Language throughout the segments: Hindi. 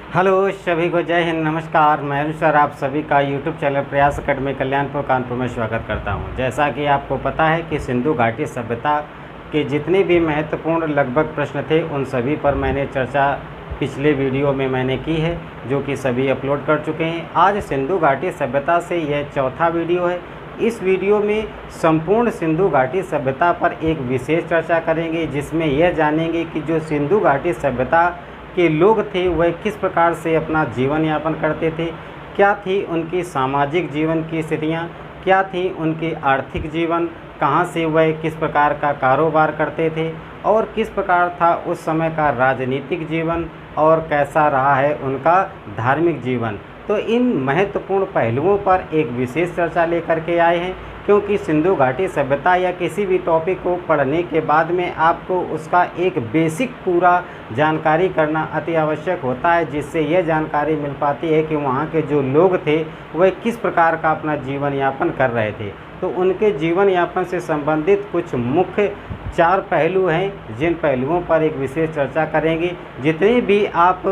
हेलो सभी को जय हिंद, नमस्कार। मैं अनुसार आप सभी का यूट्यूब चैनल प्रयास अकेडमी कल्याणपुर कानपुर में स्वागत करता हूं। जैसा कि आपको पता है कि सिंधु घाटी सभ्यता के जितने भी महत्वपूर्ण लगभग प्रश्न थे उन सभी पर मैंने चर्चा पिछले वीडियो में मैंने की है, जो कि सभी अपलोड कर चुके हैं। आज सिंधु घाटी सभ्यता से यह चौथा वीडियो है। इस वीडियो में संपूर्ण सिंधु घाटी सभ्यता पर एक विशेष चर्चा करेंगे, जिसमें यह जानेंगे कि जो सिंधु घाटी सभ्यता के लोग थे वह किस प्रकार से अपना जीवन यापन करते थे, क्या थी उनकी सामाजिक जीवन की स्थितियाँ, क्या थी उनकी आर्थिक जीवन, कहाँ से वह किस प्रकार का कारोबार करते थे और किस प्रकार था उस समय का राजनीतिक जीवन और कैसा रहा है उनका धार्मिक जीवन। तो इन महत्वपूर्ण पहलुओं पर एक विशेष चर्चा लेकर के आए हैं, क्योंकि सिंधु घाटी सभ्यता या किसी भी टॉपिक को पढ़ने के बाद में आपको उसका एक बेसिक पूरा जानकारी करना अति आवश्यक होता है, जिससे यह जानकारी मिल पाती है कि वहाँ के जो लोग थे वह किस प्रकार का अपना जीवन यापन कर रहे थे। तो उनके जीवन यापन से संबंधित कुछ मुख्य 4 पहलू हैं, जिन पहलुओं पर एक विशेष चर्चा करेंगे। जितने भी आप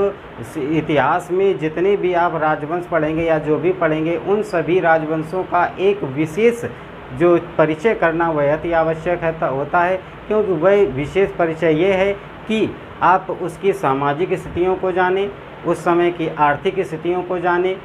इतिहास में जितने भी आप राजवंश पढ़ेंगे या जो भी पढ़ेंगे, उन सभी राजवंशों का एक विशेष जो परिचय करना वह अति आवश्यक होता है, क्योंकि वह विशेष परिचय ये है कि आप उसकी सामाजिक स्थितियों को जानें, उस समय की आर्थिक स्थितियों को जानें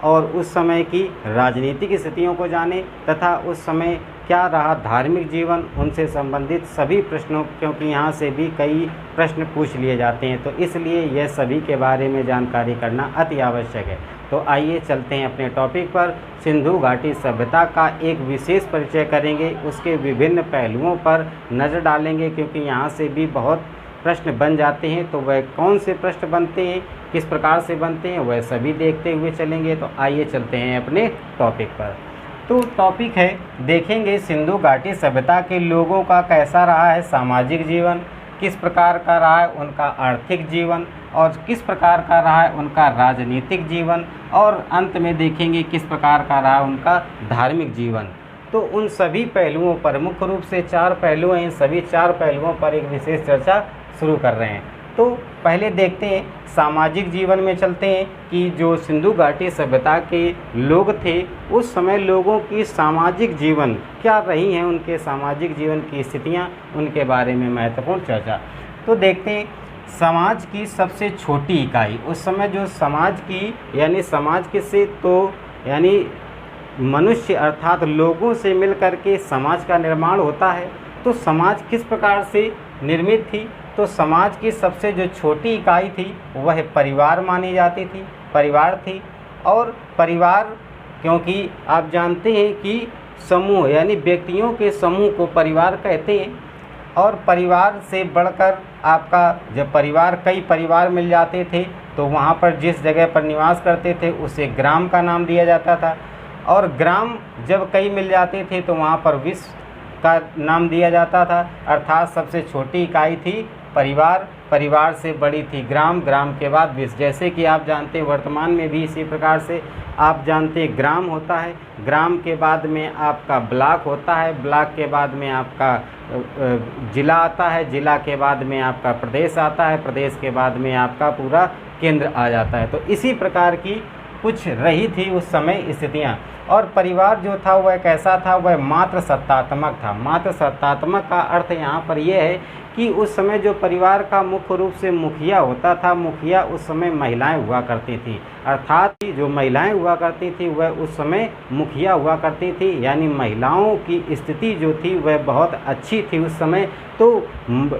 और उस समय की राजनीतिक स्थितियों को जानें, तथा उस समय क्या रहा धार्मिक जीवन, उनसे संबंधित सभी प्रश्नों, क्योंकि यहाँ से भी कई प्रश्न पूछ लिए जाते हैं, तो इसलिए यह सभी के बारे में जानकारी करना अति आवश्यक है। तो आइए चलते हैं अपने टॉपिक पर। सिंधु घाटी सभ्यता का एक विशेष परिचय करेंगे, उसके विभिन्न पहलुओं पर नज़र डालेंगे, क्योंकि यहाँ से भी बहुत प्रश्न बन जाते हैं। तो वह कौन से प्रश्न बनते हैं, किस प्रकार से बनते हैं, वह सभी देखते हुए चलेंगे। तो आइए चलते हैं अपने टॉपिक पर। तो टॉपिक है, देखेंगे सिंधु घाटी सभ्यता के लोगों का कैसा रहा है सामाजिक जीवन, किस प्रकार का रहा है उनका आर्थिक जीवन और किस प्रकार का रहा है उनका राजनीतिक जीवन, और अंत में देखेंगे किस प्रकार का रहा उनका धार्मिक जीवन। तो उन सभी पहलुओं पर, मुख्य रूप से 4 पहलू हैं, इन सभी 4 पहलुओं पर एक विशेष चर्चा शुरू कर रहे हैं। तो पहले देखते हैं, सामाजिक जीवन में चलते हैं कि जो सिंधु घाटी सभ्यता के लोग थे उस समय लोगों की सामाजिक जीवन क्या रही हैं, उनके सामाजिक जीवन की स्थितियां, उनके बारे में महत्वपूर्ण चर्चा। तो देखते हैं, समाज की सबसे छोटी इकाई उस समय जो समाज की, यानी समाज किससे, तो यानी मनुष्य अर्थात लोगों से मिलकर के समाज का निर्माण होता है। तो समाज किस प्रकार से निर्मित थी, तो समाज की सबसे जो छोटी इकाई थी वह परिवार मानी जाती थी, परिवार थी। और परिवार, क्योंकि आप जानते हैं कि समूह यानी व्यक्तियों के समूह को परिवार कहते हैं, और परिवार से बढ़कर आपका जब परिवार, कई परिवार मिल जाते थे तो वहाँ पर जिस जगह पर निवास करते थे उसे ग्राम का नाम दिया जाता था, और ग्राम जब कई मिल जाते थे तो वहाँ पर विश्व का नाम दिया जाता था। अर्थात सबसे छोटी इकाई थी परिवार, परिवार से बड़ी थी ग्राम, ग्राम के बाद विश्व। जैसे कि आप जानते हैं वर्तमान में भी इसी प्रकार से आप जानते हैं ग्राम होता है, ग्राम के बाद में आपका ब्लॉक होता है, ब्लॉक के बाद में आपका जिला आता है, जिला के बाद में आपका प्रदेश आता है, प्रदेश के बाद में आपका पूरा केंद्र आ जाता है। तो इसी प्रकार की कुछ रही थी उस समय स्थितियाँ। और परिवार जो था वह कैसा था, वह मात्र सत्तात्मक था। मात्र सत्तात्मक का अर्थ यहाँ पर यह है कि उस समय जो परिवार का मुख्य रूप से मुखिया होता था, मुखिया उस समय महिलाएं हुआ करती थी, अर्थात जो महिलाएं हुआ करती थी वह उस समय मुखिया हुआ करती थी, यानी महिलाओं की स्थिति जो थी वह बहुत अच्छी थी उस समय। तो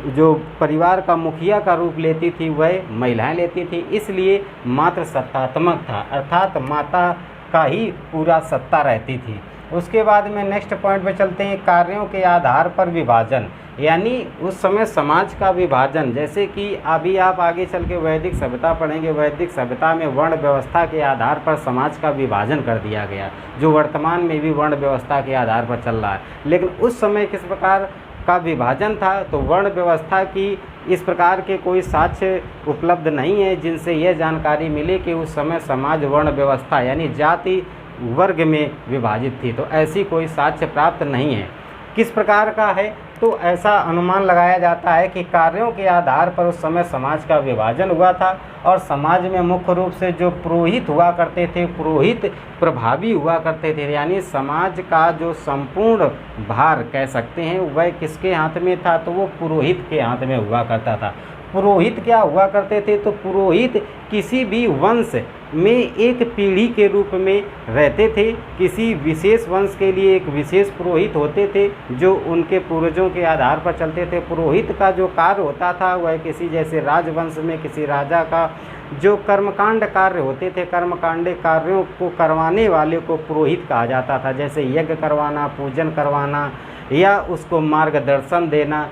जो परिवार का मुखिया का रूप लेती थी वह महिलाएं लेती थी, इसलिए मात्र सत्तात्मक था, अर्थात माता का ही पूरा सत्ता रहती थी। उसके बाद में नेक्स्ट पॉइंट पे चलते हैं, कार्यों के आधार पर विभाजन, यानी उस समय समाज का विभाजन। जैसे कि अभी आप आगे चल के वैदिक सभ्यता पढ़ेंगे, वैदिक सभ्यता में वर्ण व्यवस्था के आधार पर समाज का विभाजन कर दिया गया, जो वर्तमान में भी वर्ण व्यवस्था के आधार पर चल रहा है। लेकिन उस समय किस प्रकार का विभाजन था, तो वर्ण व्यवस्था की इस प्रकार के कोई साक्ष्य उपलब्ध नहीं है जिनसे यह जानकारी मिले कि उस समय समाज वर्ण व्यवस्था यानी जाति वर्ग में विभाजित थी। तो ऐसी कोई साक्ष्य प्राप्त नहीं है। किस प्रकार का है, तो ऐसा अनुमान लगाया जाता है कि कार्यों के आधार पर उस समय समाज का विभाजन हुआ था और समाज में मुख्य रूप से जो पुरोहित हुआ करते थे, पुरोहित प्रभावी हुआ करते थे, यानी समाज का जो संपूर्ण भार कह सकते हैं वह किसके हाथ में था, तो वो पुरोहित के हाथ में हुआ करता था। पुरोहित क्या हुआ करते थे, तो पुरोहित किसी भी वंश में एक पीढ़ी के रूप में रहते थे। किसी विशेष वंश के लिए एक विशेष पुरोहित होते थे जो उनके पूर्वजों के आधार पर चलते थे। पुरोहित का जो कार्य होता था वह किसी जैसे राजवंश में किसी राजा का जो कर्मकांड कार्य होते थे, कर्मकांड कार्यों को करवाने वाले को पुरोहित कहा जाता था। जैसे यज्ञ करवाना, पूजन करवाना या उसको मार्गदर्शन देना,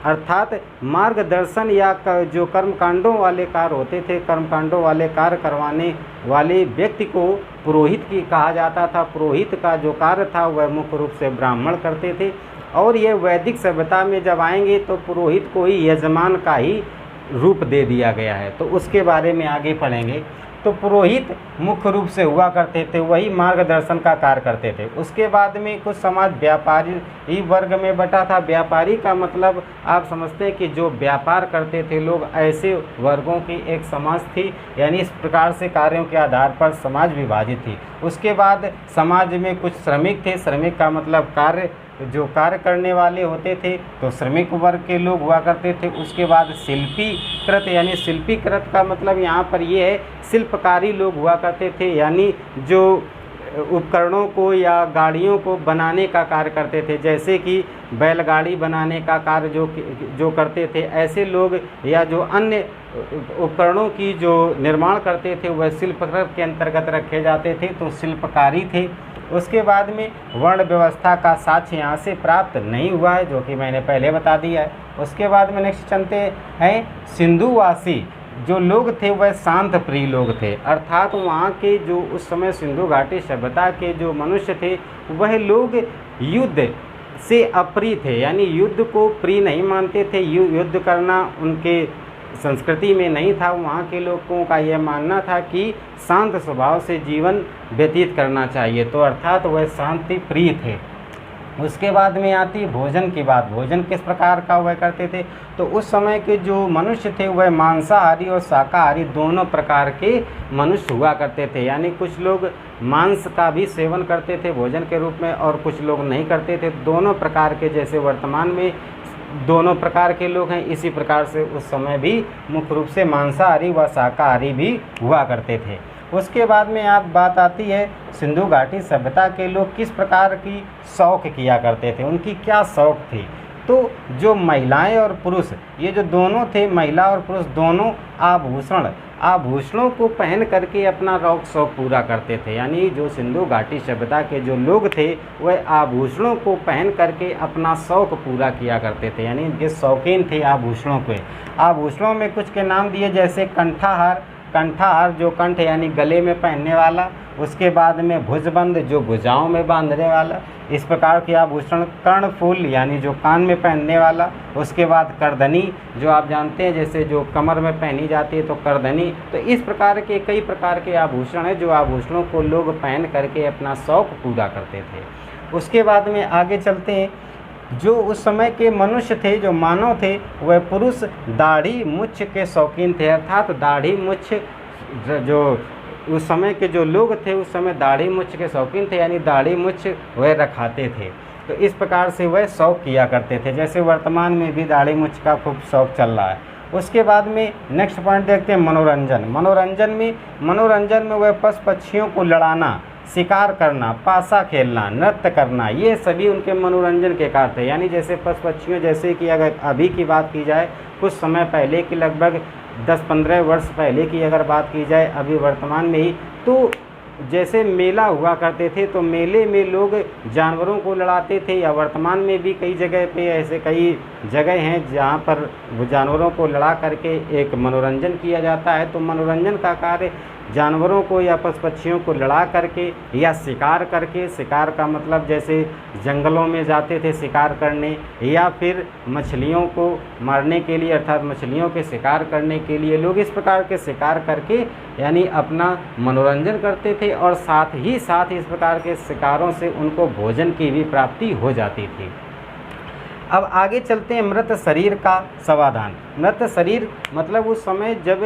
अर्थात मार्गदर्शन या जो कर्मकांडों वाले कार्य होते थे, कर्मकांडों वाले कार्य करवाने वाले व्यक्ति को पुरोहित की कहा जाता था। पुरोहित का जो कार्य था वह मुख्य रूप से ब्राह्मण करते थे। और ये वैदिक सभ्यता में जब आएंगे तो पुरोहित को ही यजमान का ही रूप दे दिया गया है, तो उसके बारे में आगे पढ़ेंगे। तो पुरोहित मुख्य रूप से हुआ करते थे, वही मार्गदर्शन का कार्य करते थे। उसके बाद में कुछ समाज व्यापारी वर्ग में बटा था। व्यापारी का मतलब आप समझते हैं कि जो व्यापार करते थे लोग, ऐसे वर्गों की एक समाज थी, यानी इस प्रकार से कार्यों के आधार पर समाज विभाजित थी। उसके बाद समाज में कुछ श्रमिक थे। श्रमिक का मतलब जो कार्य करने वाले होते थे, तो श्रमिक वर्ग के लोग हुआ करते थे। उसके बाद शिल्पीकृत, यानी शिल्पीकृत का मतलब यहाँ पर ये है शिल्पकारी लोग हुआ करते थे, यानी जो उपकरणों को या गाड़ियों को बनाने का कार्य करते थे, जैसे कि बैलगाड़ी बनाने का कार्य जो करते थे, ऐसे लोग या जो अन्य उपकरणों की जो निर्माण करते थे वह शिल्पकृत के अंतर्गत रखे जाते थे, तो शिल्पकारी थे। उसके बाद में वर्ण व्यवस्था का साक्ष्य यहाँ से प्राप्त नहीं हुआ है, जो कि मैंने पहले बता दिया है। उसके बाद में नेक्स्ट चलते हैं, सिंधुवासी जो लोग थे वह शांत प्रिय लोग थे, अर्थात वहाँ के जो उस समय सिंधु घाटी सभ्यता के जो मनुष्य थे वह लोग युद्ध से अप्रिय थे, यानी युद्ध को प्रिय नहीं मानते थे। युद्ध करना उनके संस्कृति में नहीं था। वहाँ के लोगों का यह मानना था कि शांत स्वभाव से जीवन व्यतीत करना चाहिए, तो अर्थात वह शांति प्रिय थे। उसके बाद में आती भोजन की बात। भोजन किस प्रकार का वह करते थे, तो उस समय के जो मनुष्य थे वह मांसाहारी और शाकाहारी दोनों प्रकार के मनुष्य हुआ करते थे, यानी कुछ लोग मांस का भी सेवन करते थे भोजन के रूप में और कुछ लोग नहीं करते थे। दोनों प्रकार के, जैसे वर्तमान में दोनों प्रकार के लोग हैं, इसी प्रकार से उस समय भी मुख्य रूप से मांसाहारी व शाकाहारी भी हुआ करते थे। उसके बाद में बात आती है सिंधु घाटी सभ्यता के लोग किस प्रकार की शौक किया करते थे, उनकी क्या शौक थी। तो जो महिलाएं और पुरुष, ये जो दोनों थे, महिला और पुरुष दोनों आभूषणों को पहन करके अपना शौक पूरा करते थे, यानी जो सिंधु घाटी सभ्यता के जो लोग थे वह आभूषणों को पहन करके अपना शौक पूरा किया करते थे, यानी ये शौकीन थे आभूषणों के। आभूषणों में कुछ के नाम दिए, जैसे कंठाहार जो कंठ यानी गले में पहनने वाला, उसके बाद में भुजबंद जो भुजाओं में बांधने वाला, इस प्रकार के आभूषण। कर्णफूल यानी जो कान में पहनने वाला, उसके बाद करधनी जो आप जानते हैं जैसे जो कमर में पहनी जाती है तो करधनी। तो इस प्रकार के कई प्रकार के आभूषण हैं जो आभूषणों को लोग पहन करके अपना शौक पूरा करते थे। उसके बाद में आगे चलते हैं, जो उस समय के मनुष्य थे, जो मानव थे, वह पुरुष दाढ़ी मुछ के शौकीन थे, अर्थात दाढ़ी मुछ जो उस समय के जो लोग थे उस समय दाढ़ी मुछ के शौकीन थे, यानी दाढ़ी मुछ वह रखाते थे। तो इस प्रकार से वह शौक किया करते थे, जैसे वर्तमान में भी दाढ़ी मुछ का खूब शौक चल रहा है। उसके बाद में नेक्स्ट पॉइंट देखते हैं मनोरंजन में वह पशु पक्षियों को लड़ाना, शिकार करना, पासा खेलना, नृत्य करना, ये सभी उनके मनोरंजन के कार्य थे। यानी जैसे पशु पक्षियों, जैसे कि अगर अभी की बात की जाए, कुछ समय पहले की लगभग 10-15 वर्ष पहले की अगर बात की जाए, अभी वर्तमान में ही, तो जैसे मेला हुआ करते थे तो मेले में लोग जानवरों को लड़ाते थे, या वर्तमान में भी कई जगह पे ऐसे कई जगह हैं जहाँ पर जानवरों को लड़ा करके एक मनोरंजन किया जाता है। तो मनोरंजन का कार्य जानवरों को या पशु पक्षियों को लड़ा करके या शिकार करके, शिकार का मतलब जैसे जंगलों में जाते थे शिकार करने, या फिर मछलियों को मारने के लिए, अर्थात मछलियों के शिकार करने के लिए लोग इस प्रकार के शिकार करके यानी अपना मनोरंजन करते थे, और साथ ही साथ इस प्रकार के शिकारों से उनको भोजन की भी प्राप्ति हो जाती थी। अब आगे चलते हैं मृत शरीर का समाधान। मृत शरीर मतलब उस समय जब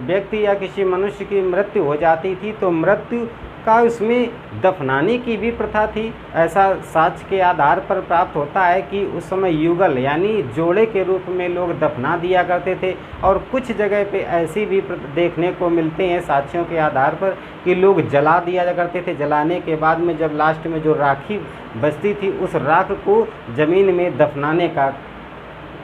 व्यक्ति या किसी मनुष्य की मृत्यु हो जाती थी तो मृत्यु का उसमें दफनाने की भी प्रथा थी। ऐसा साक्ष्य के आधार पर प्राप्त होता है कि उस समय युगल यानी जोड़े के रूप में लोग दफना दिया करते थे, और कुछ जगह पे ऐसी भी देखने को मिलते हैं साक्ष्यों के आधार पर कि लोग जला दिया करते थे। जलाने के बाद में जब लास्ट में जो राखी बचती थी उस राख को ज़मीन में दफनाने का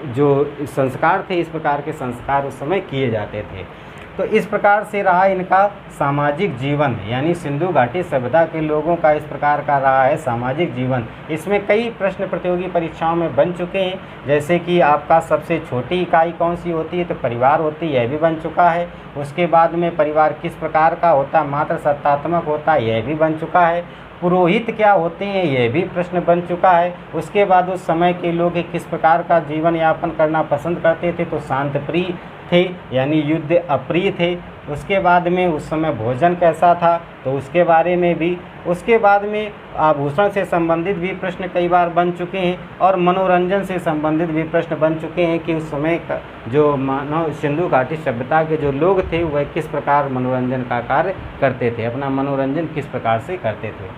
जो संस्कार थे, इस प्रकार के संस्कार उस समय किए जाते थे। तो इस प्रकार से रहा इनका सामाजिक जीवन, यानी सिंधु घाटी सभ्यता के लोगों का इस प्रकार का रहा है सामाजिक जीवन। इसमें कई प्रश्न प्रतियोगी परीक्षाओं में बन चुके हैं, जैसे कि आपका सबसे छोटी इकाई कौन सी होती है, तो परिवार होती है, यह भी बन चुका है। उसके बाद में परिवार किस प्रकार का होता है, मात्र सत्तात्मक होता है, यह भी बन चुका है। पुरोहित क्या होते हैं, यह भी प्रश्न बन चुका है। उसके बाद उस समय के लोग किस प्रकार का जीवन यापन करना पसंद करते थे, तो शांत प्रिय थे, यानी युद्ध अप्रिय थे। उसके बाद में उस समय भोजन कैसा था, तो उसके बारे में भी। उसके बाद में आभूषण से संबंधित भी प्रश्न कई बार बन चुके हैं, और मनोरंजन से संबंधित भी प्रश्न बन चुके हैं कि उस समय का जो मानव सिंधु घाटी सभ्यता के जो लोग थे वह किस प्रकार मनोरंजन का कार्य करते थे, अपना मनोरंजन किस प्रकार से करते थे।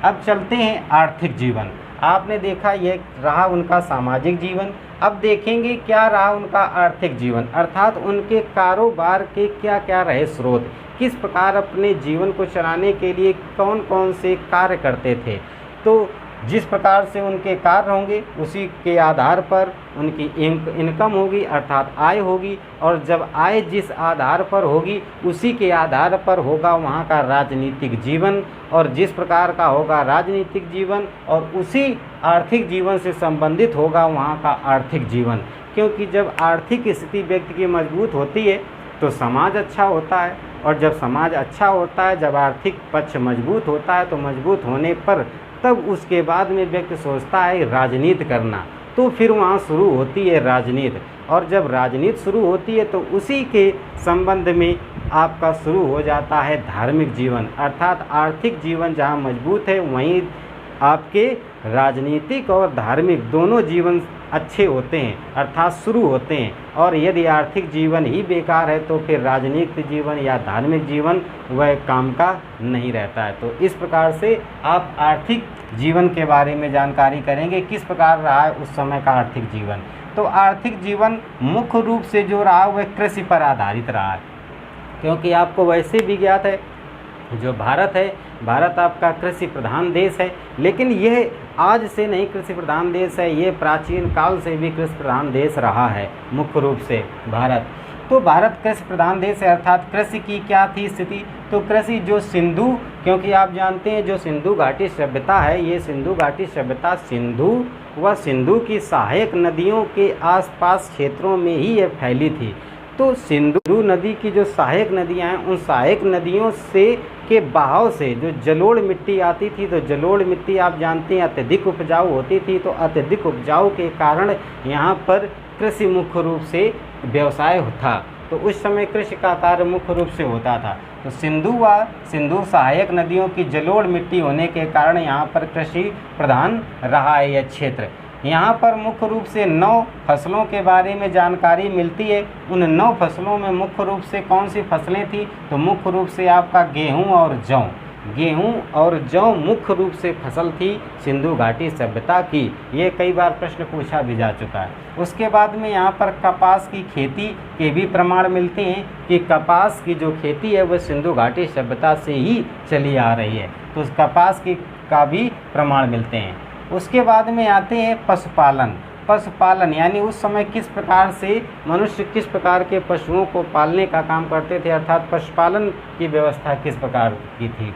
अब चलते हैं आर्थिक जीवन। आपने देखा यह रहा उनका सामाजिक जीवन। अब देखेंगे क्या रहा उनका आर्थिक जीवन, अर्थात उनके कारोबार के क्या क्या रहे स्रोत, किस प्रकार अपने जीवन को चलाने के लिए कौन कौन से कार्य करते थे। तो जिस प्रकार से उनके कार्य होंगे उसी के आधार पर उनकी इनकम होगी, अर्थात आय होगी, और जब आय जिस आधार पर होगी उसी के आधार पर होगा वहाँ का राजनीतिक जीवन, और जिस प्रकार का होगा राजनीतिक जीवन और उसी आर्थिक जीवन से संबंधित होगा वहाँ का आर्थिक जीवन। क्योंकि जब आर्थिक स्थिति व्यक्ति की मजबूत होती है तो समाज अच्छा होता है, और जब समाज अच्छा होता है, जब आर्थिक पक्ष मजबूत होता है, तो मजबूत होने पर तब उसके बाद में व्यक्ति सोचता है राजनीति करना, तो फिर वहाँ शुरू होती है राजनीति। और जब राजनीति शुरू होती है तो उसी के संबंध में आपका शुरू हो जाता है धार्मिक जीवन, अर्थात आर्थिक जीवन जहाँ मजबूत है वहीं आपके राजनीतिक और धार्मिक दोनों जीवन अच्छे होते हैं, अर्थात शुरू होते हैं। और यदि आर्थिक जीवन ही बेकार है तो फिर राजनीतिक जीवन या धार्मिक जीवन वह काम का नहीं रहता है। तो इस प्रकार से आप आर्थिक जीवन के बारे में जानकारी करेंगे, किस प्रकार रहा है उस समय का आर्थिक जीवन। तो आर्थिक जीवन मुख्य रूप से जो रहा वह कृषि पर आधारित रहा है, क्योंकि आपको वैसे भी ज्ञात है जो भारत है, भारत आपका कृषि प्रधान देश है। लेकिन यह आज से नहीं कृषि प्रधान देश है, ये प्राचीन काल से भी कृषि प्रधान देश रहा है मुख्य रूप से भारत। तो भारत कृषि प्रधान देश है, अर्थात कृषि की क्या थी स्थिति, तो कृषि जो सिंधु, क्योंकि आप जानते हैं जो सिंधु घाटी सभ्यता है, ये सिंधु घाटी सभ्यता सिंधु व सिंधु की सहायक नदियों के आसपास क्षेत्रों में ही ये फैली थी। तो सिंधु नदी की जो सहायक नदियां हैं उन सहायक नदियों से के बहाव से जो जलोढ़ मिट्टी आती थी, तो जलोढ़ मिट्टी आप जानते हैं अत्यधिक उपजाऊ होती थी। तो अत्यधिक उपजाऊ के कारण यहाँ पर कृषि मुख्य रूप से व्यवसाय था, तो उस समय कृषि का कार्य मुख्य रूप से होता था। तो सिंधु व सिंधु सहायक नदियों की जलोढ़ मिट्टी होने के कारण यहाँ पर कृषि प्रधान रहा है यह क्षेत्र। यहाँ पर मुख्य रूप से 9 फसलों के बारे में जानकारी मिलती है। उन 9 फसलों में मुख्य रूप से कौन सी फसलें थी, तो मुख्य रूप से आपका गेहूँ और जौ, गेहूं और जौ मुख्य रूप से फसल थी सिंधु घाटी सभ्यता की। ये कई बार प्रश्न पूछा भी जा चुका है। उसके बाद में यहाँ पर कपास की खेती के भी प्रमाण मिलते हैं कि कपास की जो खेती है वह सिंधु घाटी सभ्यता से ही चली आ रही है, तो उस कपास की का भी प्रमाण मिलते हैं। उसके बाद में आते हैं पशुपालन। पशुपालन यानी उस समय किस प्रकार से मनुष्य किस प्रकार के पशुओं को पालने का काम करते थे, अर्थात पशुपालन की व्यवस्था किस प्रकार की थी।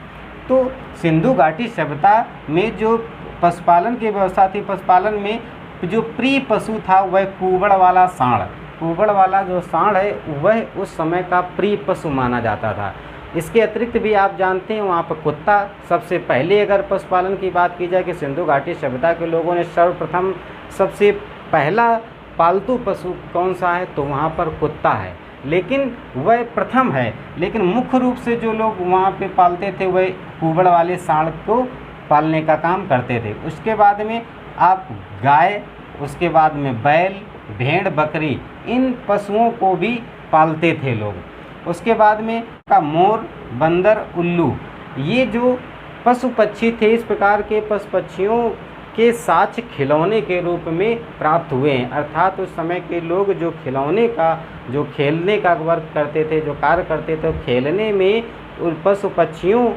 तो सिंधु घाटी सभ्यता में जो पशुपालन की व्यवस्था थी, पशुपालन में जो प्रिय पशु था वह कुबड़ वाला सांड, कुबड़ वाला जो सांड है वह उस समय का प्रिय पशु माना जाता था। इसके अतिरिक्त भी आप जानते हैं वहाँ पर कुत्ता, सबसे पहले अगर पशुपालन की बात की जाए कि सिंधु घाटी सभ्यता के लोगों ने सर्वप्रथम सबसे पहला पालतू पशु कौन सा है, तो वहाँ पर कुत्ता है, लेकिन वह प्रथम है। लेकिन मुख्य रूप से जो लोग वहाँ पे पालते थे वह कुबड़ वाले सांड को पालने का काम करते थे। उसके बाद में आप गाय उसके बाद में बैल, भेड़, बकरी, इन पशुओं को भी पालते थे लोग। उसके बाद में का मोर, बंदर, उल्लू, ये जो पशु पक्षी थे, इस प्रकार के पशु पक्षियों के साक्ष्य खिलौने के रूप में प्राप्त हुए हैं। अर्थात उस समय के लोग जो खिलौने का, जो खेलने का वर्क करते थे, जो कार्य करते थे, खेलने में उन पशु पक्षियों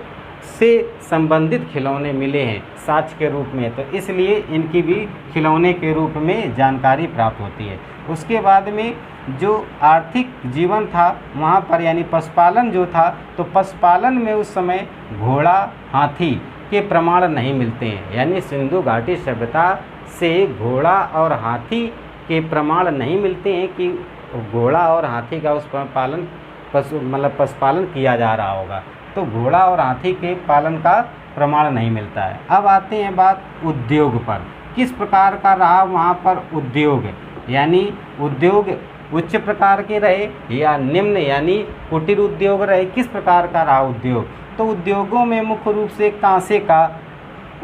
से संबंधित खिलौने मिले हैं साक्ष्य के रूप में, तो इसलिए इनकी भी खिलौने के रूप में जानकारी प्राप्त होती है। उसके बाद में जो आर्थिक जीवन था वहाँ पर, यानी पशुपालन जो था, तो पशुपालन में उस समय घोड़ा, हाथी के प्रमाण नहीं मिलते हैं। यानी सिंधु घाटी सभ्यता से घोड़ा और हाथी के प्रमाण नहीं मिलते हैं कि घोड़ा और हाथी का उस पालन पशुपालन किया जा रहा होगा, तो घोड़ा और हाथी के पालन का प्रमाण नहीं मिलता है। अब आते हैं बात उद्योग पर, किस प्रकार का रहा वहाँ पर उद्योग, यानी उद्योग उच्च प्रकार के रहे या निम्न यानी कुटीर उद्योग रहे, किस प्रकार का रहा उद्योग। तो उद्योगों में मुख्य रूप से कांसे का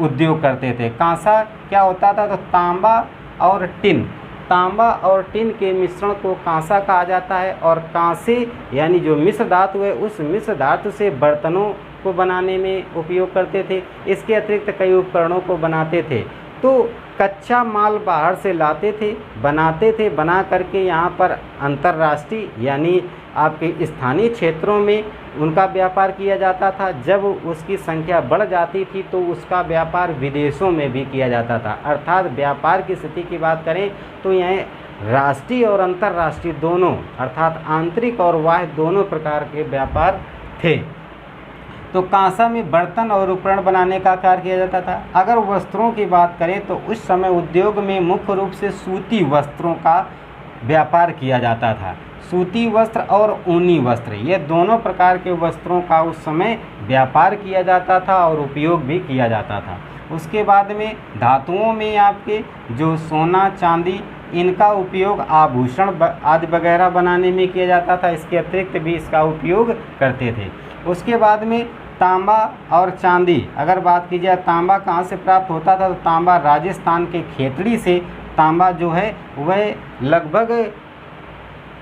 उद्योग करते थे। कांसा क्या होता था, तो तांबा और टिन, तांबा और टिन के मिश्रण को कांसा कहा जाता है। और कांसे यानी जो मिश्र धातु है, उस मिश्र धातु से बर्तनों को बनाने में उपयोग करते थे। इसके अतिरिक्त कई उपकरणों को बनाते थे। तो कच्चा माल बाहर से लाते थे, बनाते थे, बना करके यहाँ पर अंतर्राष्ट्रीय यानी आपके स्थानीय क्षेत्रों में उनका व्यापार किया जाता था। जब उसकी संख्या बढ़ जाती थी तो उसका व्यापार विदेशों में भी किया जाता था। अर्थात व्यापार की स्थिति की बात करें तो यहाँ राष्ट्रीय और अंतर्राष्ट्रीय दोनों, अर्थात आंतरिक और बाह्य दोनों प्रकार के व्यापार थे। तो कांसा में बर्तन और उपकरण बनाने का कार्य किया जाता था। अगर वस्त्रों की बात करें तो उस समय उद्योग में मुख्य रूप से सूती वस्त्रों का व्यापार किया जाता था। सूती वस्त्र और ऊनी वस्त्र, ये दोनों प्रकार के वस्त्रों का उस समय व्यापार किया जाता था और उपयोग भी किया जाता था। उसके बाद में धातुओं में आपके जो सोना, चांदी, इनका उपयोग आभूषण आदि वगैरह बनाने में किया जाता था। इसके अतिरिक्त भी इसका उपयोग करते थे। उसके बाद में तांबा और चांदी, अगर बात की जाए तांबा कहाँ से प्राप्त होता था, तो तांबा राजस्थान के खेतड़ी से तांबा जो है वह लगभग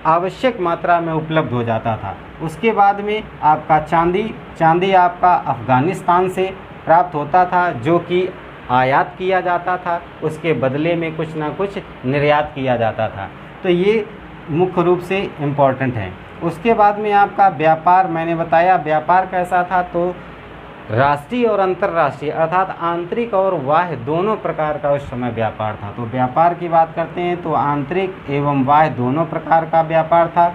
आवश्यक मात्रा में उपलब्ध हो जाता था। उसके बाद में आपका चांदी आपका अफ़गानिस्तान से प्राप्त होता था, जो कि आयात किया जाता था, उसके बदले में कुछ ना कुछ निर्यात किया जाता था। तो ये मुख्य रूप से इम्पॉर्टेंट है। उसके बाद में आपका व्यापार, मैंने बताया व्यापार कैसा था, तो राष्ट्रीय और अंतर्राष्ट्रीय अर्थात आंतरिक और बाह्य दोनों प्रकार का उस समय व्यापार था। तो व्यापार की बात करते हैं तो आंतरिक एवं बाह्य दोनों प्रकार का व्यापार था।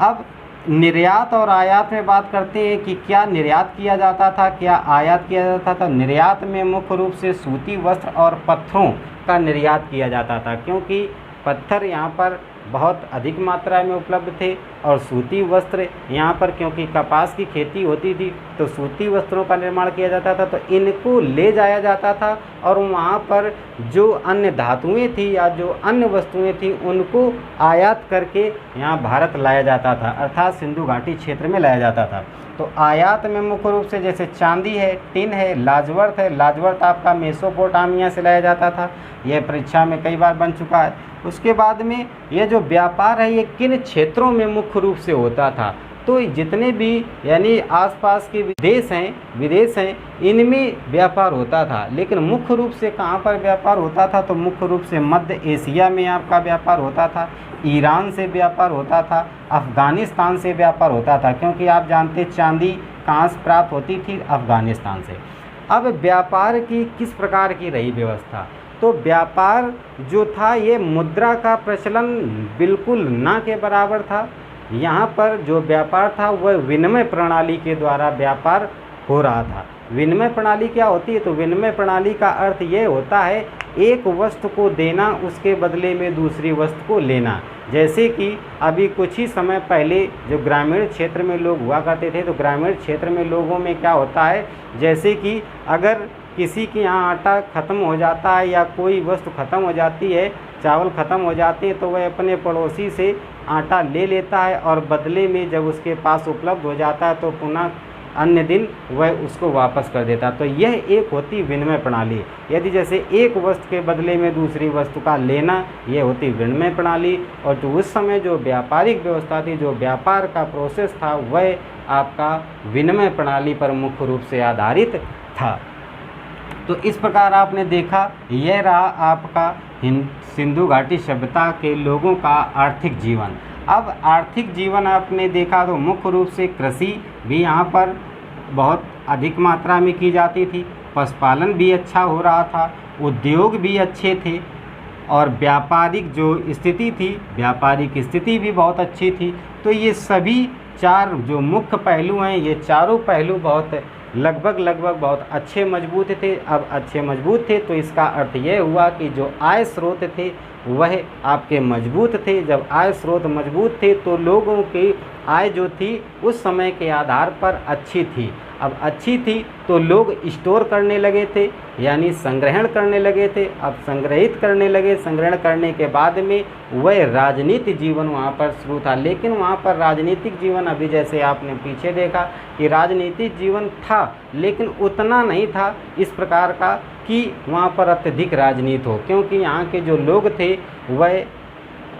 अब निर्यात और आयात में बात करते हैं कि क्या निर्यात किया जाता था, क्या आयात किया जाता था। निर्यात में मुख्य रूप से सूती वस्त्र और पत्थरों का निर्यात किया जाता था, क्योंकि पत्थर यहाँ पर बहुत अधिक मात्रा में उपलब्ध थे और सूती वस्त्र यहाँ पर क्योंकि कपास की खेती होती थी तो सूती वस्त्रों का निर्माण किया जाता था। तो इनको ले जाया जाता था और वहाँ पर जो अन्य धातुएं थी या जो अन्य वस्तुएं थी उनको आयात करके यहाँ भारत लाया जाता था, अर्थात सिंधु घाटी क्षेत्र में लाया जाता था। तो आयात में मुख्य रूप से जैसे चांदी है, टिन है, लाजवर्थ है। लाजवर्थ आपका मेसोपोटामिया से लाया जाता था, यह परीक्षा में कई बार बन चुका है। उसके बाद में यह जो व्यापार है ये किन क्षेत्रों में मुख्य रूप से होता था, तो जितने भी यानी आसपास के विदेश हैं इनमें व्यापार होता था। लेकिन मुख्य रूप से कहाँ पर व्यापार होता था, तो मुख्य रूप से मध्य एशिया में आपका व्यापार होता था, ईरान से व्यापार होता था, अफ़गानिस्तान से व्यापार होता था, क्योंकि आप जानते चांदी कहाँ से प्राप्त होती थी, अफ़गानिस्तान से। अब व्यापार की किस प्रकार की रही व्यवस्था, तो व्यापार जो था ये मुद्रा का प्रचलन बिल्कुल ना के बराबर था। यहाँ पर जो व्यापार था वह विनिमय प्रणाली के द्वारा व्यापार हो रहा था। विनिमय प्रणाली क्या होती है, तो विनिमय प्रणाली का अर्थ ये होता है एक वस्तु को देना, उसके बदले में दूसरी वस्तु को लेना। जैसे कि अभी कुछ ही समय पहले जो ग्रामीण क्षेत्र में लोग हुआ करते थे, तो ग्रामीण क्षेत्र में लोगों में क्या होता है, जैसे कि अगर किसी के यहाँ आटा ख़त्म हो जाता है या कोई वस्तु ख़त्म हो जाती है, चावल ख़त्म हो जाते हैं, तो वह अपने पड़ोसी से आटा ले लेता है और बदले में जब उसके पास उपलब्ध हो जाता है तो पुनः अन्य दिन वह उसको वापस कर देता। तो यह एक होती विनिमय प्रणाली। यदि जैसे एक वस्तु के बदले में दूसरी वस्तु का लेना, यह होती विनिमय प्रणाली। और जो उस समय जो व्यापारिक व्यवस्था थी, जो व्यापार का प्रोसेस था, वह आपका विनिमय प्रणाली पर मुख्य रूप से आधारित था। तो इस प्रकार आपने देखा, यह रहा आपका सिंधु घाटी सभ्यता के लोगों का आर्थिक जीवन। अब आर्थिक जीवन आपने देखा तो मुख्य रूप से कृषि भी यहाँ पर बहुत अधिक मात्रा में की जाती थी, पशुपालन भी अच्छा हो रहा था, उद्योग भी अच्छे थे, और व्यापारिक जो स्थिति थी, व्यापारिक स्थिति भी बहुत अच्छी थी। तो ये सभी चार जो मुख्य पहलू हैं, ये चारों पहलू बहुत लगभग बहुत अच्छे मजबूत थे। अब अच्छे मजबूत थे तो इसका अर्थ यह हुआ कि जो आय स्रोत थे वह आपके मजबूत थे। जब आय स्रोत मजबूत थे तो लोगों की आय जो थी उस समय के आधार पर अच्छी थी। अब अच्छी थी तो लोग स्टोर करने लगे थे, यानी संग्रहण करने लगे थे। अब संग्रहित करने लगे, संग्रहण करने के बाद में वह राजनीतिक जीवन वहाँ पर शुरू था। लेकिन वहाँ पर राजनीतिक जीवन, अभी जैसे आपने पीछे देखा कि राजनीतिक जीवन था, लेकिन उतना नहीं था इस प्रकार का कि वहाँ पर अत्यधिक राजनीति हो, क्योंकि यहाँ के जो लोग थे वह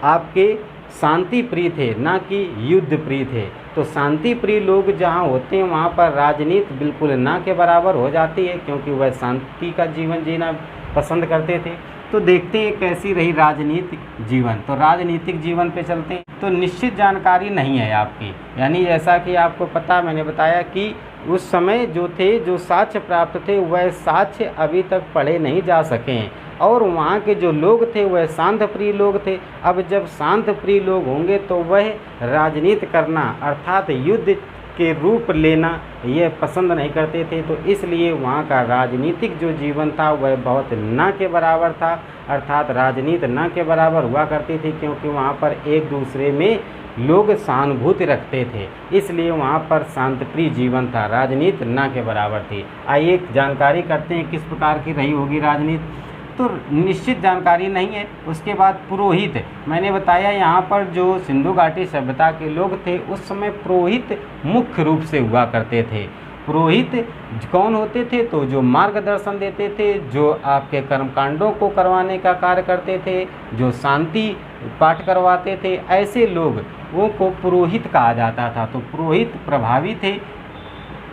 आपके शांति प्रिय थे, ना कि युद्ध प्रिय थे। तो शांति प्रिय लोग जहाँ होते हैं वहाँ पर राजनीति बिल्कुल ना के बराबर हो जाती है, क्योंकि वह शांति का जीवन जीना पसंद करते थे। तो देखते हैं कैसी रही राजनीतिक जीवन। तो राजनीतिक जीवन पे चलते हैं। तो निश्चित जानकारी नहीं है आपकी, यानी जैसा कि आपको पता, मैंने बताया कि उस समय जो थे, जो साक्ष्य प्राप्त थे, वह साक्ष्य अभी तक पढ़े नहीं जा सके हैं। और वहाँ के जो लोग थे वह शांत प्रिय लोग थे। अब जब शांत प्रिय लोग होंगे तो वह राजनीति करना अर्थात युद्ध के रूप लेना ये पसंद नहीं करते थे। तो इसलिए वहाँ का राजनीतिक जो जीवन था वह बहुत ना के बराबर था, अर्थात राजनीति ना के बराबर हुआ करती थी, क्योंकि वहाँ पर एक दूसरे में लोग सहानुभूति रखते थे। इसलिए वहाँ पर शांतिप्रिय जीवन था, राजनीति ना के बराबर थी। आइए जानकारी करते हैं किस प्रकार की रही होगी राजनीति। तो निश्चित जानकारी नहीं है। उसके बाद पुरोहित, मैंने बताया यहाँ पर जो सिंधु घाटी सभ्यता के लोग थे उस समय पुरोहित मुख्य रूप से हुआ करते थे। पुरोहित कौन होते थे? तो जो मार्गदर्शन देते थे, जो आपके कर्मकांडों को करवाने का कार्य करते थे, जो शांति पाठ करवाते थे, ऐसे लोगों को पुरोहित कहा जाता था। तो पुरोहित प्रभावी थे।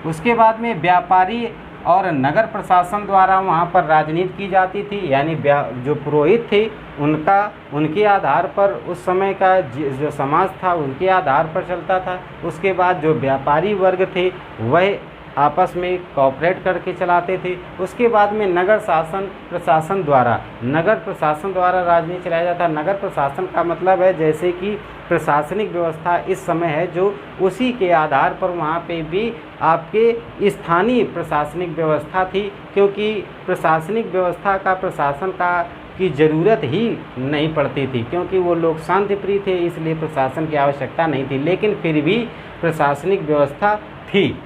उसके बाद में व्यापारी और नगर प्रशासन द्वारा वहाँ पर राजनीति की जाती थी, यानी जो पुरोहित थे उनके आधार पर उस समय का जो समाज था उनके आधार पर चलता था। उसके बाद जो व्यापारी वर्ग थे वह आपस में कॉपरेट करके चलाते थे। उसके बाद में नगर प्रशासन द्वारा राजनीति चलाया जाता है। नगर प्रशासन का मतलब है जैसे कि प्रशासनिक व्यवस्था इस समय है जो उसी के आधार पर वहाँ पे भी आपके स्थानीय प्रशासनिक व्यवस्था थी, क्योंकि प्रशासनिक व्यवस्था का प्रशासन की ज़रूरत ही नहीं पड़ती थी, क्योंकि वो लोग शांतिप्रिय थे, इसलिए प्रशासन की आवश्यकता नहीं थी। लेकिन फिर भी प्रशासनिक व्यवस्था थी।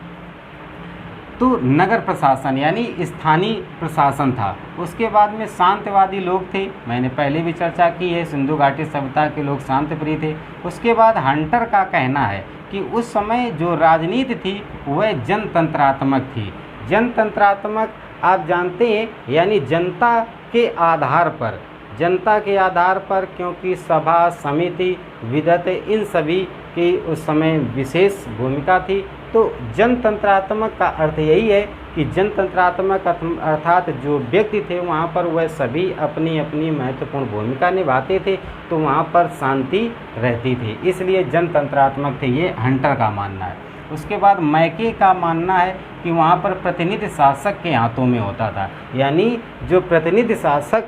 तो नगर प्रशासन यानी स्थानीय प्रशासन था। उसके बाद में शांतिवादी लोग थे, मैंने पहले भी चर्चा की है, सिंधु घाटी सभ्यता के लोग शांतिप्रिय थे। उसके बाद हंटर का कहना है कि उस समय जो राजनीति थी वह जनतंत्रात्मक थी। जनतंत्रात्मक आप जानते हैं, यानी जनता के आधार पर, क्योंकि सभा, समिति, विधत इन सभी की उस समय विशेष भूमिका थी। तो जनतंत्रात्मक का अर्थ यही है कि जनतंत्रात्मक अर्थात जो व्यक्ति थे वहाँ पर वह सभी अपनी अपनी महत्वपूर्ण भूमिका निभाते थे, तो वहाँ पर शांति रहती थी, इसलिए जनतंत्रात्मक थे, ये हंटर का मानना है। उसके बाद मैके का मानना है कि वहाँ पर प्रतिनिधि शासक के हाथों में होता था, यानी जो प्रतिनिधि शासक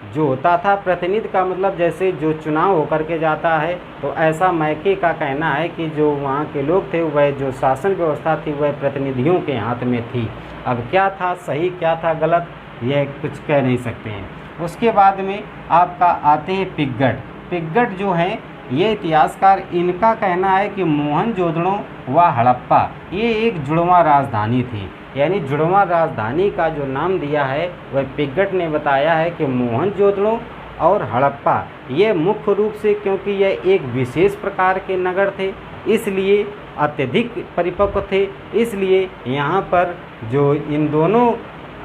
जो होता था, प्रतिनिधि का मतलब जैसे जो चुनाव होकर के जाता है, तो ऐसा मैके का कहना है कि जो वहाँ के लोग थे वह जो शासन व्यवस्था थी वह प्रतिनिधियों के हाथ में थी। अब क्या था सही क्या था गलत यह कुछ कह नहीं सकते हैं। उसके बाद में आपका आते हैं पिग्गट जो हैं ये इतिहासकार, इनका कहना है कि मोहनजोदड़ो व हड़प्पा ये एक जुड़वां राजधानी थी, यानी जुड़वां राजधानी का जो नाम दिया है वह पिग्गट ने बताया है कि मोहनजोदड़ो और हड़प्पा ये मुख्य रूप से, क्योंकि यह एक विशेष प्रकार के नगर थे, इसलिए अत्यधिक परिपक्व थे, इसलिए यहाँ पर जो इन दोनों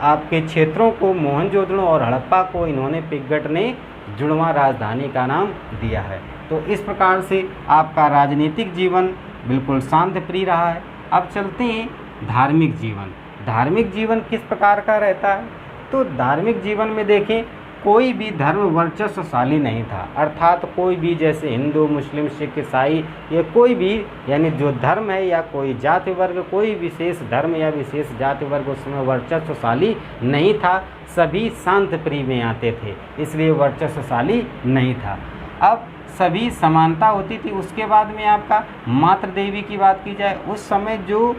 आपके क्षेत्रों को, मोहनजोदड़ो और हड़प्पा को, इन्होंने पिंगट ने जुड़वां राजधानी का नाम दिया है। तो इस प्रकार से आपका राजनीतिक जीवन बिल्कुल शांत प्रिय रहा है। अब चलते हैं धार्मिक जीवन। धार्मिक जीवन किस प्रकार का रहता है? तो धार्मिक जीवन में देखें, कोई भी धर्म वर्चस्वशाली नहीं था, अर्थात कोई भी, जैसे हिंदू, मुस्लिम, सिख, ईसाई, ये कोई भी, यानी जो धर्म है या कोई जाति वर्ग, कोई विशेष धर्म या विशेष जाति वर्ग उसमें वर्चस्वशाली नहीं था। सभी शांत प्रिय में आते थे, इसलिए वर्चस्वशाली नहीं था। अब सभी समानता होती थी। उसके बाद में आपका मातृ देवी की बात की जाए, उस समय जो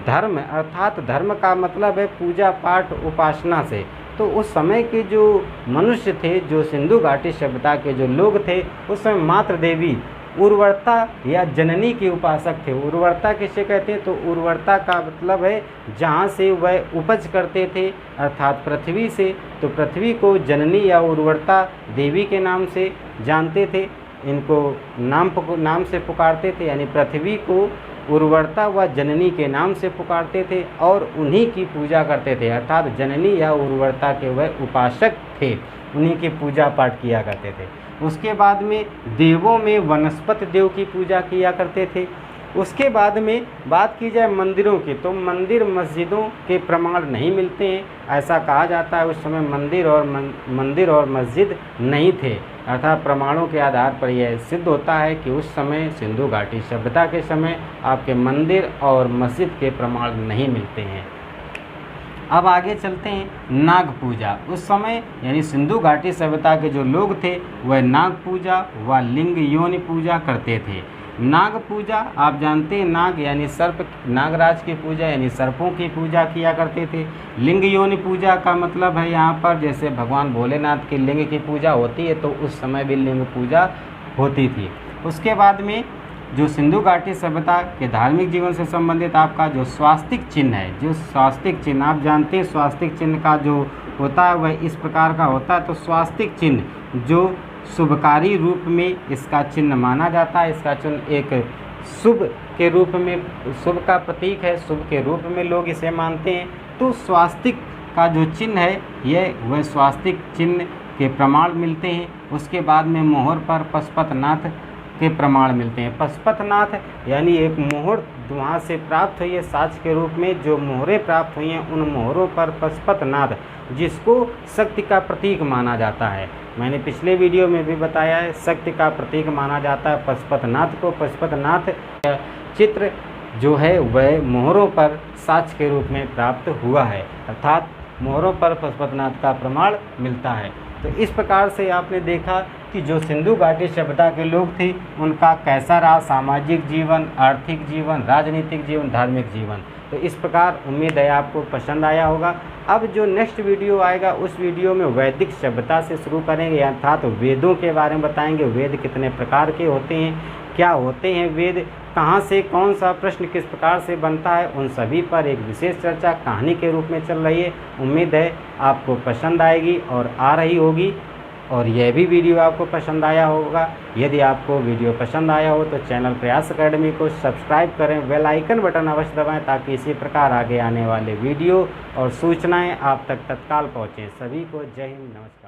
धर्म, अर्थात धर्म का मतलब है पूजा पाठ उपासना से, तो उस समय के जो मनुष्य थे, जो सिंधु घाटी सभ्यता के जो लोग थे, उस समय मातृ देवी उर्वरता या जननी के उपासक थे। उर्वरता किसे कहते हैं? तो उर्वरता का मतलब है जहाँ से वह उपज करते थे, अर्थात पृथ्वी से, तो पृथ्वी को जननी या उर्वरता देवी के नाम से जानते थे, इनको नाम से पुकारते थे, यानी पृथ्वी को उर्वरता व जननी के नाम से पुकारते थे और उन्हीं की पूजा करते थे, अर्थात जननी या उर्वरता के वह उपासक थे, उन्हीं की पूजा पाठ किया करते थे। उसके बाद में देवों में वनस्पति देव की पूजा किया करते थे। उसके बाद में बात की जाए मंदिरों की, तो मंदिर मस्जिदों के प्रमाण नहीं मिलते हैं। ऐसा कहा जाता है उस समय मंदिर और मस्जिद नहीं थे, अर्थात प्रमाणों के आधार पर यह सिद्ध होता है कि उस समय सिंधु घाटी सभ्यता के समय आपके मंदिर और मस्जिद के प्रमाण नहीं मिलते हैं। अब आगे चलते हैं नाग पूजा। उस समय यानी सिंधु घाटी सभ्यता के जो लोग थे वह नाग पूजा व लिंग योनि पूजा करते थे। नाग पूजा आप जानते हैं, नाग यानी सर्प, नागराज की पूजा यानी सर्पों की पूजा किया करते थे। लिंग योनि पूजा का मतलब है यहाँ पर जैसे भगवान भोलेनाथ की लिंग की पूजा होती है, तो उस समय भी लिंग पूजा होती थी। उसके बाद में जो सिंधु घाटी सभ्यता के धार्मिक जीवन से संबंधित आपका जो स्वास्तिक चिन्ह है, जो स्वास्तिक चिन्ह आप जानते हैं, स्वास्तिक चिन्ह का जो होता है वह इस प्रकार का होता है। तो स्वास्तिक चिन्ह जो शुभकारी रूप में इसका चिन्ह माना जाता है, इसका चिन्ह एक शुभ के रूप में, शुभ का प्रतीक है, शुभ के रूप में लोग इसे मानते हैं। तो स्वास्तिक का जो चिन्ह है यह वह स्वास्तिक चिन्ह के प्रमाण मिलते हैं। उसके बाद में मोहर पर पशुपतिनाथ के प्रमाण मिलते हैं। पशुपतिनाथ यानी एक मोहर वहाँ से प्राप्त हुई है साक्ष्य के रूप में, जो मोहरें प्राप्त हुई हैं उन मोहरों पर पशुपतिनाथ, जिसको शक्ति का प्रतीक माना जाता है, मैंने पिछले वीडियो में भी बताया है, शक्ति का प्रतीक माना जाता है पशुपतिनाथ को। पशुपतिनाथ चित्र जो है वह मोहरों पर साक्ष्य के रूप में प्राप्त हुआ है, अर्थात मोहरों पर पशुपतिनाथ का प्रमाण मिलता है। तो इस प्रकार से आपने देखा कि जो सिंधु घाटी सभ्यता के लोग थे उनका कैसा रहा सामाजिक जीवन, आर्थिक जीवन, राजनीतिक जीवन, धार्मिक जीवन। तो इस प्रकार उम्मीद है आपको पसंद आया होगा। अब जो नेक्स्ट वीडियो आएगा उस वीडियो में वैदिक सभ्यता से शुरू करेंगे, अर्थात वेदों के बारे में बताएंगे। वेद कितने प्रकार के होते हैं, क्या होते हैं वेद, कहाँ से कौन सा प्रश्न किस प्रकार से बनता है, उन सभी पर एक विशेष चर्चा कहानी के रूप में चल रही है। उम्मीद है आपको पसंद आएगी और आ रही होगी, और यह भी वीडियो आपको पसंद आया होगा। यदि आपको वीडियो पसंद आया हो तो चैनल प्रयास अकेडमी को सब्सक्राइब करें, बेल आइकन बटन अवश्य दबाएं ताकि इसी प्रकार आगे आने वाले वीडियो और सूचनाएं आप तक तत्काल पहुँचें। सभी को जय हिंद, नमस्कार।